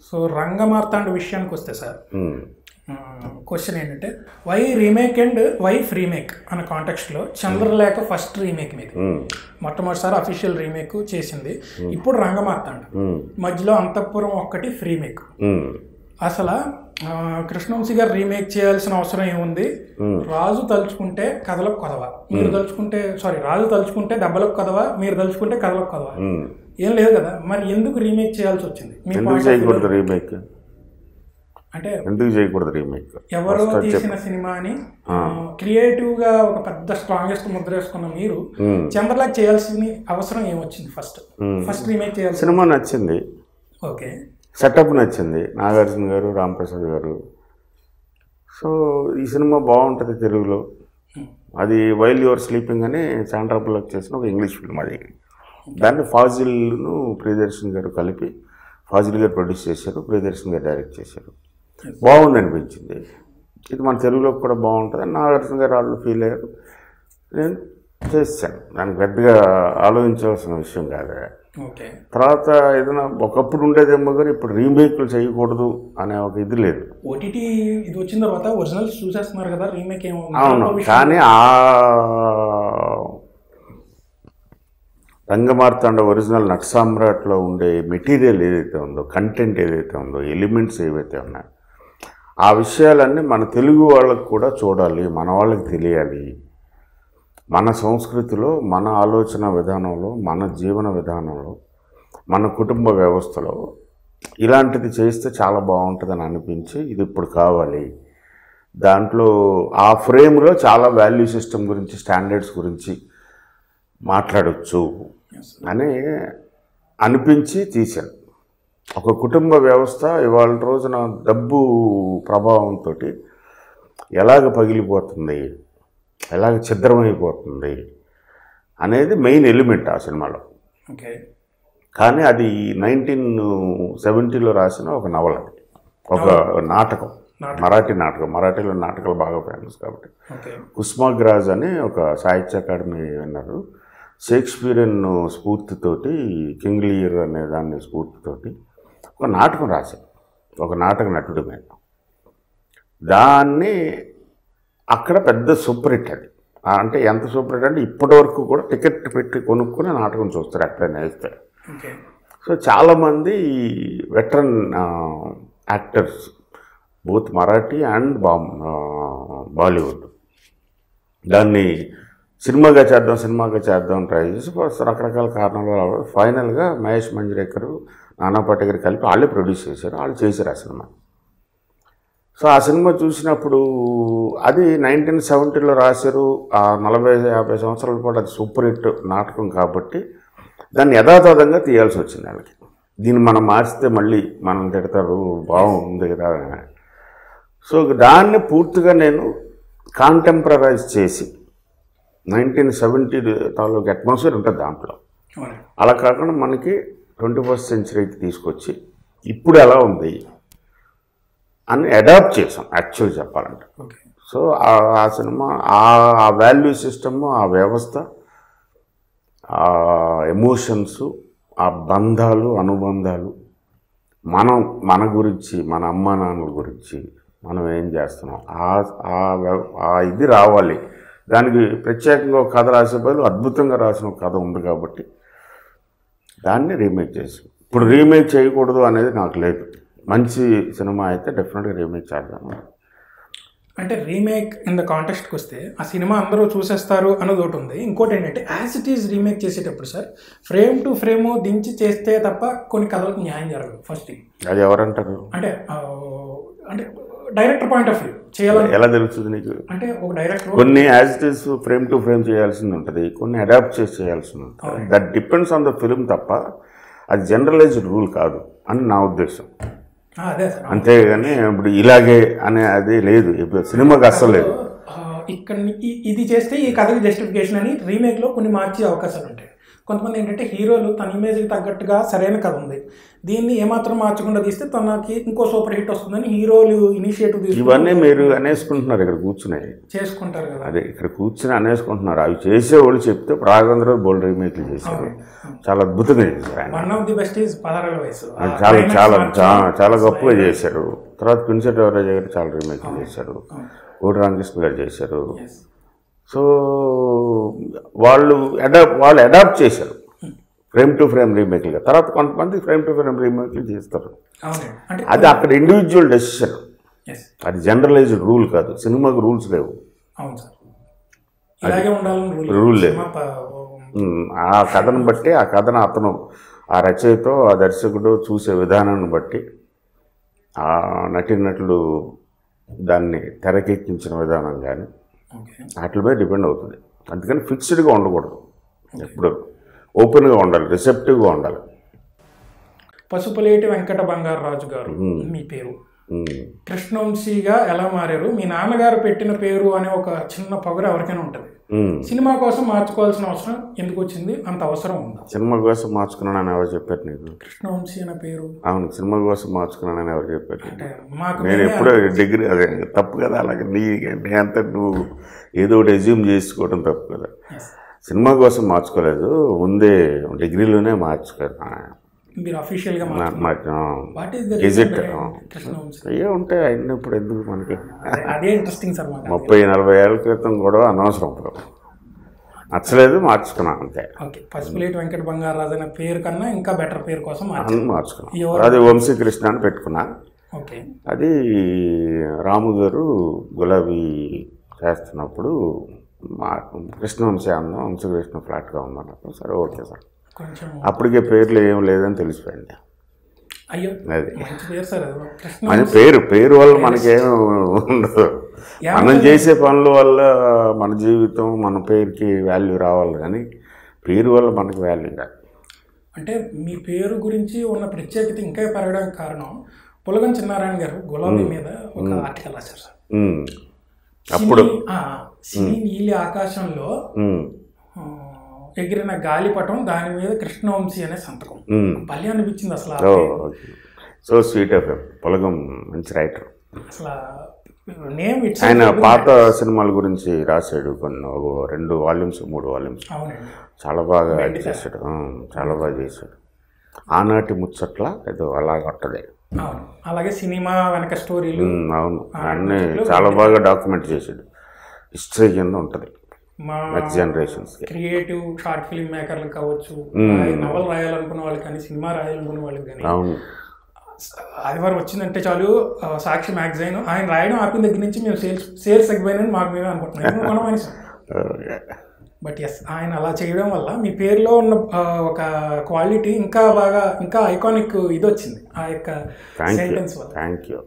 So Rangamarthanda విషయానికి వస్తే sir, question ఏంటంటే వై రీమేక్ అండ్ వై ఫ్రీమేక్ అనే కాంటెక్స్ట్లో చంద్రలేఖ ఫస్ట్ రీమేక్ మీద మొట్టమొదటిసారి అఫీషియల్ రీమేక్ చేసింది. ఇప్పుడు రంగమార్తాండ, మధ్యలో అంతఃపురం ఒక్కటి ఫ్రీమేక్. అసలు కృష్ణవంశీ గారు రీమేక్ చేయాల్సిన అవసరం ఏముంది? రాజు తలుచుకుంటే కథలకు కొదవ, మీరు తలుచుకుంటే రాజు తలుచుకుంటే దెబ్బలకు కొదవ, మీరు తలుచుకుంటే కథలకు కొదవ, ఏం లేదు కదా. మరి ఎందుకు రీమేక్ చేయాల్సి వచ్చింది? రీమేక్ అంటే ఎందుకు చేయకూడదు? రీమేక్ ఎవరో తీసిన సినిమాని క్రియేటివ్ గా ఒక పెద్ద స్ట్రాంగెస్ట్ ముద్ర వేసుకున్న మీరు చంద్రలేఖ చేయాల్సిన అవసరం ఏమొచ్చింది? ఫస్ట్ రీమేక్ చేయాల్సి సినిమా నచ్చింది, ఓకే, సెటప్ నచ్చింది, నాగార్జున గారు, రాంప్రసాద్ గారు. సో ఈ సినిమా బాగుంటుంది తెలుగులో. అది వైల్ యువర్ స్లీపింగ్ అని శాండ్రా బుల్లక్ చేసిన ఒక ఇంగ్లీష్ ఫిల్మ్. అది దాన్ని ఫాజిల్ను ప్రియదర్శన్ గారు కలిపి, ఫాజిల్ గారు ప్రొడ్యూస్ చేశారు, ప్రియదర్శన్ గారు డైరెక్ట్ చేశారు. బాగుంది అనిపించింది. ఇది మన తెలుగులో కూడా బాగుంటుంది అని నాగార్జున గారు వాళ్ళు ఫీల్ అయ్యారు. నేను చేశాను. దానికి పెద్దగా ఆలోచించాల్సిన విషయం కాదు. తర్వాత ఏదైనా ఒకప్పుడు ఉండేదేమో కానీ ఇప్పుడు రీమేక్లు చేయకూడదు అనే ఒక ఇది లేదు. ఓటీటీ ఇది వచ్చిన తర్వాత ఒరిజినల్ చూసేస్తున్నారు కదా, రీమేక్ ఏమో. అవును, కానీ ఆ రంగమార్తాండ ఒరిజినల్ నట్ సామ్రాట్లో ఉండే మెటీరియల్ ఏదైతే ఉందో, కంటెంట్ ఏదైతే ఉందో, ఎలిమెంట్స్ ఏవైతే ఉన్నాయో, ఆ విషయాలన్నీ మన తెలుగు వాళ్ళకు కూడా చూడాలి, మన వాళ్ళకి తెలియాలి. మన సంస్కృతిలో, మన ఆలోచన విధానంలో, మన జీవన విధానంలో, మన కుటుంబ వ్యవస్థలో ఇలాంటిది చేస్తే చాలా బాగుంటుందని అనిపించి ఇది ఇప్పుడు కావాలి. దాంట్లో ఆ ఫ్రేమ్లో చాలా వాల్యూ సిస్టమ్ గురించి, స్టాండర్డ్స్ గురించి మాట్లాడవచ్చు అని అనిపించి తీశాను. ఒక కుటుంబ వ్యవస్థ ఇవాళ రోజున డబ్బు ప్రభావంతో ఎలాగ పగిలిపోతుంది, ఎలాగ ఛిద్రమైపోతుంది అనేది మెయిన్ ఎలిమెంట్ ఆ సినిమాలో. కానీ అది 1970లో రాసిన ఒక నవల, ఒక నాటకం, మరాఠీ నాటకం. మరాఠీలో నాటకాలు బాగా ఫేమస్ కాబట్టి. కుస్మాగ్రాజ్ అని ఒక సాహిత్య అకాడమీ విన్నారు. షేక్స్పియరియన్ స్ఫూర్తితోటి, కింగ్ లియర్ అనే దాన్ని స్ఫూర్తితోటి ఒక నాటకం రాశారు, ఒక నాటక నటుడి మీద. దాన్ని అక్కడ పెద్ద సూపర్ హిట్. అది అంటే ఎంత సూపర్ హిట్ అంటే ఇప్పటి వరకు కూడా టికెట్ పెట్టి కొనుక్కుని నాటకం చూస్తారు ఎక్కడైనా వేస్తే. సో చాలామంది veteran actors, both Marathi and Bollywood, దాన్ని సినిమాగా చేద్దాం ట్రై చేసి రకరకాల కారణాలు ఫైనల్గా మహేష్ మంజ్రేకర్, నానా పాటేకర్ కలిపి వాళ్ళే ప్రొడ్యూస్ చేశారు, వాళ్ళు చేశారు ఆ సినిమా. సో ఆ సినిమా చూసినప్పుడు అది 1970లో రాశారు. ఆ 40-50 సంవత్సరాల పాటు అది సూపర్ హిట్ నాటకం కాబట్టి దాన్ని యథాతథంగా తీయాల్సి వచ్చింది వాళ్ళకి. దీన్ని మనం మార్చితే మళ్ళీ మనం తిడతారు, బాగుంది కదా. సో దాన్ని పూర్తిగా నేను కాంటెంపరైజ్ చేసి 1970 తాలూకు అట్మాస్ఫియర్ ఉంటుంది దాంట్లో. అలా కాకుండా మనకి 21st సెంచరీకి తీసుకొచ్చి ఇప్పుడు ఎలా ఉంది అని అడాప్ట్ చేసాం యాక్చువల్ చెప్పాలంటే. సో ఆ సినిమా ఆ వాల్యూ సిస్టమ్, ఆ వ్యవస్థ, ఆ ఎమోషన్స్, ఆ బంధాలు, అనుబంధాలు, మన గురించి, మన అమ్మా నాన్నల గురించి మనం ఏం చేస్తున్నాం, ఆ ఇది రావాలి. దానికి ప్రత్యేకంగా ఒక కథ రాసే బదులు అద్భుతంగా రాసిన ఒక కథ ఉంది కాబట్టి దాన్ని రీమేక్ చేసాం. ఇప్పుడు రీమేక్ చేయకూడదు అనేది నాకు లేదు. మంచి సినిమా అయితే డెఫినెట్గా రీమేక్ చేద్దాము. అంటే రీమేక్ ఇన్ ద కాంటెక్స్ట్కి వస్తే ఆ సినిమా అందరూ చూసేస్తారు అన్నది ఒకటి ఉంది. ఇంకోటి ఏంటంటే యాజ్ ఇట్ ఈజ్ రీమేక్ చేసేటప్పుడు సార్ ఫ్రేమ్ టు ఫ్రేమ్ దించి చేస్తే తప్ప కొన్ని కథలకు న్యాయం జరగదు. ఫస్ట్ థింగ్ అది ఎవరంటారు? అంటే డైరెక్టర్ పాయింట్ ఆఫ్ వ్యూ చేయాలని ఎలా తెలుస్తుంది నీకు? అంటే ఒక డైరెక్టర్ కొన్ని as it is frame to frame చేయాల్సింది ఉంటుంది, కొన్ని అడాప్ట్ చేసి చేయాల్సింది ఉంటుంది. That depends on the film తప్ప అది జనరలైజ్డ్ రూల్ కాదు అని నా ఉద్దేశం. అంతేగాని ఇప్పుడు ఇలాగే అనే అది లేదు సినిమాకి అస్సలు లేదు. ఇక్కడ ఇది చేస్తే ఈ కథకి జస్టిఫికేషన్ అని రీమేక్లో కొన్ని మార్చే అవకాశాలు ఉంటాయి. కొంతమంది ఏంటంటే హీరోలు తన ఇమేజ్కి తగ్గట్టుగా సరైన కథ ఉంది, దీన్ని ఏమాత్రం మార్చకుండా తీస్తే తనకి ఇంకో సూపర్ హిట్ వస్తుందని హీరోలు ఇనిషియేటివ్ తీసుకుని ఇవన్నీ మీరు అనేసుకుంటున్నారు ఇక్కడ కూర్చుని. చేసుకుంటారు కదా. అదే ఇక్కడ కూర్చుని అనేసుకుంటున్నారు. అవి చేసేవాళ్ళు చెప్తే రాఘవేంద్ర బోల్డ్ రీమేక్లు చేశారు, చాలా అద్భుతంగా చేశారు ఆయన. One of the best is 16 వయసు, చాలా చాలా చాలా గొప్పగా చేశారు. తర్వాత పిన్సెట్ ఎవరేజ్ గారు చాలా రీమేక్లు చేశారు, కోటి రామకృష్ణ గారు చేశారు. సో వాళ్ళు అడాప్ట్ చేశారు ఫ్రేమ్ టు ఫ్రేమ్ రీమేక్లుగా. తర్వాత కొంతమంది ఫ్రేమ్ టు ఫ్రేమ్ రీమేక్లు చేస్తారు. అది అక్కడ ఇండివిజువల్ డెసిషన్, అది జనరలైజ్డ్ రూల్ కాదు. సినిమాకు రూల్స్ లేవు, రూల్ లేవు. ఆ కథను బట్టి, ఆ కథను అతను, ఆ రచయితో, ఆ దర్శకుడు చూసే విధానాన్ని బట్టి, ఆ నటీనటులు దాన్ని తెరకెక్కించిన విధానం కానీ వాటిపై డిపెండ్ అవుతుంది. అందుకని ఫిక్స్డ్గా ఉండకూడదు, ఎప్పుడు ఓపెన్గా ఉండాలి, రిసెప్టివ్గా ఉండాలి. పసుపులేటి వెంకట బంగారరాజు గారు మీ పేరు, కృష్ణవంశీగా ఎలా మారారు? మీ నాన్నగారు పెట్టిన పేరు అనే ఒక చిన్న పొగరు ఎవరికైనా ఉంటుంది. సినిమా కోసం మార్చుకోవాల్సిన అవసరం ఎందుకు వచ్చింది? అంత అవసరం ఉందా? సినిమా కోసం మార్చుకున్నానని ఎవరు చెప్పారు నీకు? కృష్ణవంశీ అనే పేరు. అవును, సినిమా కోసం మార్చుకున్నానని ఎవరు చెప్పారు? నేను ఎప్పుడో డిగ్రీ, అదే తప్పు కదా. అలాగే నీ అంతా నువ్వు ఏదో ఒకటి ఎజ్యూమ్ చేసుకోవడం తప్పు కదా. సినిమా కోసం మార్చుకోలేదు, ముందే డిగ్రీలోనే మార్చుకున్నాను. మీరు అఫీషియల్గా గెజెట్ అయ్యే ఉంటాయి. అయినప్పుడు ఎందుకు మనకి? అదే ఇంట్రెస్టింగ్ సార్. 30-40 ఏళ్ళ క్రితం కూడా అనవసరం, నచ్చలేదు, మార్చుకున్నాను అంతే. ఓకే, పసుపులేటి వెంకట బంగారరాజు అనే పేరు కన్నా ఇంకా బెటర్ పేరు కోసం మార్చుకున్నాను. అది వంశీకృష్ణ అని పెట్టుకున్నా. ఓకే, అది రాము గారు గులాబీ చేస్తున్నప్పుడు కృష్ణవంశీ అన్నాం, వంశీకృష్ణ ఫ్లాట్గా ఉందన్నప్పుడు సరే ఓకే సార్. అప్పటికే పేర్లు ఏం లేదని తెలిసిపోయింది. అది మన పేరు వల్ల మనకేం ఉండదు. మనం చేసే పనుల వల్ల మన జీవితం, మన పేరుకి వాల్యూ రావాలి, కానీ పేరు వల్ల మనకి వాల్యూ కాదు. అంటే మీ పేరు గురించి ఉన్న ప్రత్యేకత ఇంకా పెరగడానికి కారణం పులగం చిన్నారాయణ గారు గులాబీ మీద ఒక ఆర్టికల్ రాశారు సార్. అప్పుడు నీలి ఆకాశంలో ఎగిరిన గాలిపటం, దాని మీద కృష్ణవంశీ అనే సంతకం. భలే అనిపించింది అసలు. సో స్వీట్ ఆఫ్ పులగం మంచి రైటర్. అసలు నేమ్ ఆయన పాత సినిమాల గురించి రాశాడు కొన్ని 2 వాల్యూమ్స్ 3 వాల్యూమ్స్. చాలా బాగా చేశాడు, చాలా బాగా చేశాడు. ఆనాటి ముచ్చట్ల ఏదో అలాగ ఉంటుంది. అలాగే సినిమా వెనక స్టోరీలు, అవును, అన్నీ చాలా బాగా డాక్యుమెంట్ చేశాడు. హిస్టరీ కింద ఉంటుంది next generations. Creative short film మేకర్లు కావచ్చు, నవల్ రాయాలనుకున్న వాళ్ళు కానీ, సినిమా రాయాలనుకున్న వాళ్ళు కానీ, ఆదివారం వచ్చిందంటే చాలు సాక్షి మ్యాగజైన్ ఆయన రాయడం ఆపిన దగ్గర నుంచి మేము సేల్స్ తగ్గిపోయినని మాకు మేమే అనుకుంటున్నాం. బట్ ఎస్, ఆయన అలా చేయడం వల్ల మీ పేరులో ఉన్న ఒక క్వాలిటీ ఇంకా బాగా, ఇంకా ఐకానిక్ ఇది వచ్చింది ఆ యొక్క సెంటెన్స్ వల్ల. Thank you.